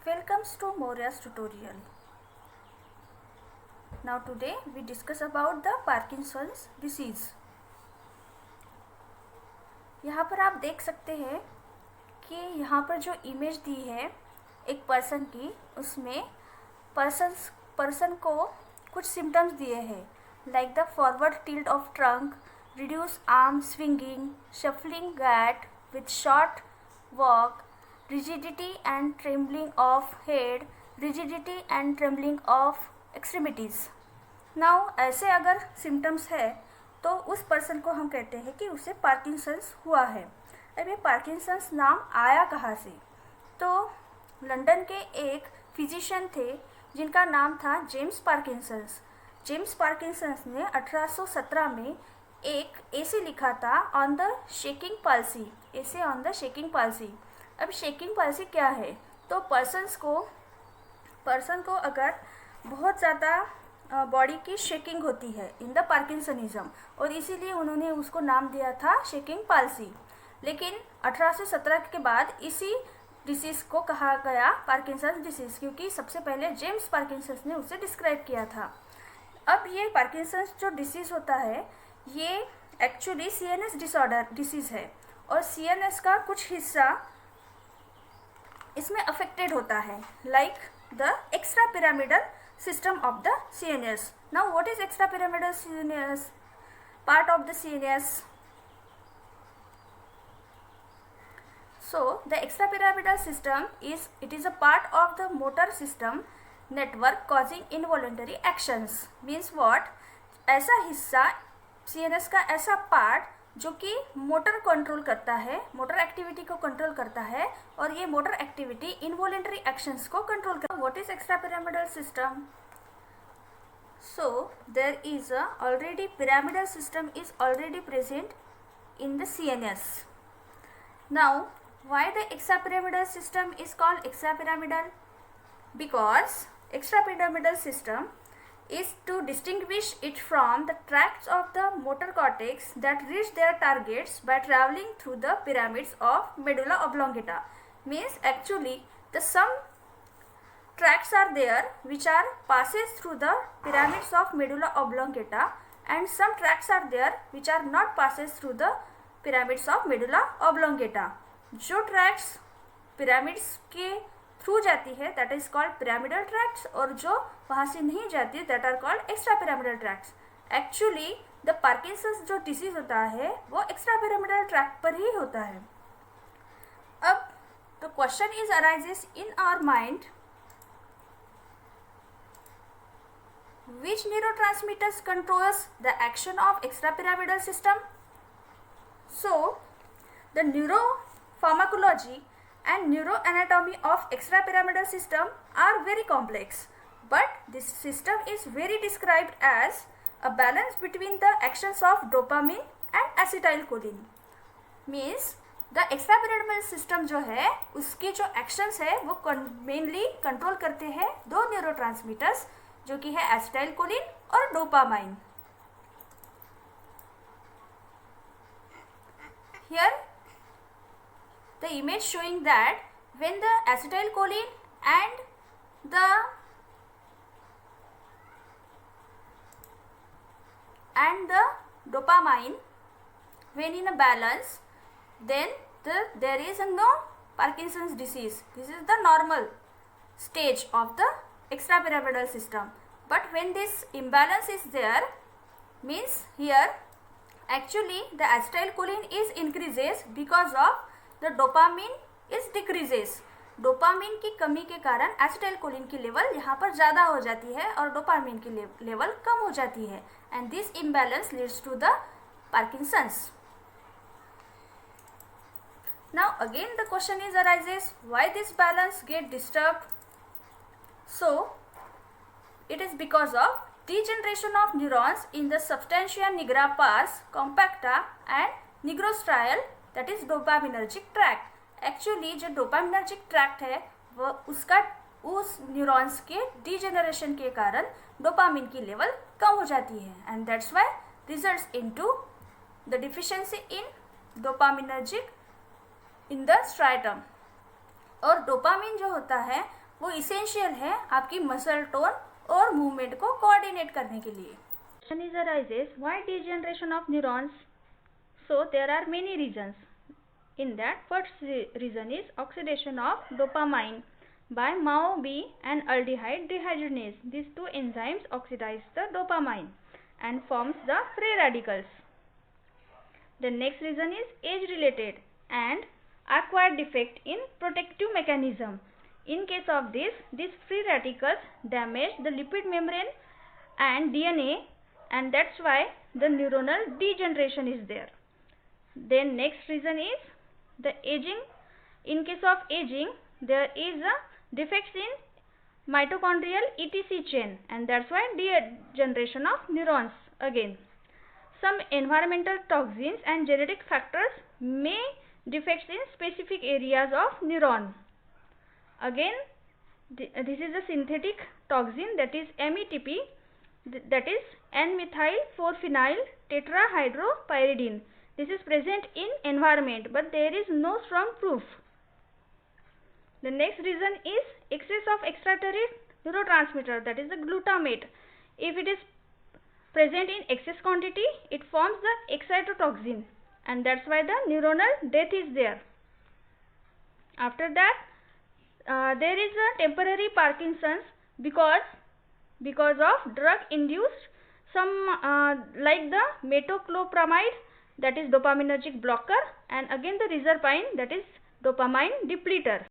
Welcomes to Moria's tutorial. Now today we discuss about the Parkinson's disease. यहाँ पर आप देख सकते हैं कि यहाँ पर जो इमेज दी है एक पर्सन की, उसमें पर्सन को कुछ सिम्टम्स दिए हैं, like the forward tilt of trunk, reduce arm swinging, shuffling gait with short walk, rigidity and trembling of head, rigidity and trembling of extremities. Now ऐसे अगर सिम्टम्स है तो उस पर्सन को हम कहते हैं कि उसे पार्किंसंस हुआ है. अब ये पार्किंसंस नाम आया कहाँ से? तो लंदन के एक फिजिशियन थे जिनका नाम था जेम्स पार्किंसंस. जेम्स पार्किंसंस ने 1817 में एक एसे लिखा था on the shaking palsy, essay on the shaking palsy. अब शेकिंग पाल्सी क्या है? तो पर्सन को अगर बहुत ज़्यादा बॉडी की शेकिंग होती है इन द पार्किंसनिज्म, और इसीलिए उन्होंने उसको नाम दिया था शेकिंग पाल्सी. लेकिन 1817 के बाद इसी डिसीज़ को कहा गया पार्किंसंस डिसीज़, क्योंकि सबसे पहले जेम्स पार्किंसंस ने उसे डिस्क्राइब किया था. अब ये पार्किंसंस जो डिसीज़ होता है ये एक्चुअली CNS डिसीज़ है, और CNS का कुछ हिस्सा इसमें अफेक्टेड होता है, like the extrapyramidal system of the CNS. Now what is extra pyramidal CNS? Part of the CNS. So the extrapyramidal system is a part of the motor system network causing involuntary actions. Means what? ऐसा हिस्सा CNS का ऐसा part जो कि motor control करता है, motor activity को control करता है, और ये मोटर एक्टिविटी इनवॉलेंटरी एक्शंस को कंट्रोल करता है. What is extrapyramidal system? So there is a already pyramidal system is already present in the CNS. Now why the extrapyramidal system is called extrapyramidal? Because extrapyramidal system is to distinguish it from the tracts of the motor cortex that reach their targets by traveling through the pyramids of medulla oblongata. Means actually some tracts are there which are passes through the pyramids of medulla oblongata, and some tracts are there which are not passes through the pyramids of medulla oblongata. जो tracts pyramids के through जाती है that is called pyramidal tracts, और जो वहाँ से नहीं जाती है that are called extrapyramidal tracts. Actually the Parkinson's जो डिसीज होता है वो एक्स्ट्रा पिरामिडल ट्रैक्ट पर ही होता है. अब the question is arises in our mind, which neurotransmitters controls the action of extrapyramidal system? So the neuropharmacology and neuroanatomy of extrapyramidal system are very complex, but this system is very described as a balance between the actions of dopamine and acetylcholine. Means the extrapyramidal system जो है उसके जो actions है वो mainly control करते हैं दो neurotransmitters जो कि है एसिटाइलकोलिन और dopamine. Here the image showing that when the acetylcholine and the dopamine when in a balance, then there is no Parkinson's disease. This is the normal stage of the extrapyramidal system. But when this imbalance is there, means here actually the acetylcholine is increases because of the dopamine is decreases. Dopamine की कमी के कारण acetylcholine की level यहाँ पर ज़्यादा हो जाती है और डोपामिन की लेवल कम हो जाती है, and this imbalance leads to the Parkinson's. Now again the question is arises why this balance get disturbed? So it is because of degeneration of neurons in the substantia nigra pars compacta and nigrostrial, that is dopaminergic tract. Actually जो dopaminergic tract है वो उस neurons के degeneration के कारण dopamine की level कम हो जाती है, and that's why results into the deficiency in dopaminergic in the striatum. और डोपामिन जो होता है वो इसेंशियल है आपकी मसल टोन और मूवमेंट को कोऑर्डिनेट करने के लिए. Question is arises, why degeneration of neurons? So there are many reasons. In that, first reason is oxidation of dopamine by MAO-B and aldehyde dehydrogenase. These two enzymes oxidize the dopamine and forms the free radicals. The next reason is age-related and acquired defect in protective mechanism. In case of this, these free radicals damage the lipid membrane and DNA, and that's why the neuronal degeneration is there. Then next reason is the aging. In case of aging, there is a defects in mitochondrial ETC chain, and that's why degeneration of neurons again. Some environmental toxins and genetic factors may defects in specific areas of neuron. Again, this is a synthetic toxin, that is METP, that is N-methyl 4-phenyl tetrahydropyridine. This is present in environment, but there is no strong proof. The next reason is excess of excitatory neurotransmitter, that is the glutamate. If it is present in excess quantity, it forms the excitotoxin, and that's why the neuronal death is there. After that, there is a temporary Parkinson's because of drug induced, some like the metoclopramide, that is dopaminergic blocker, and again the reserpine, that is dopamine depleter.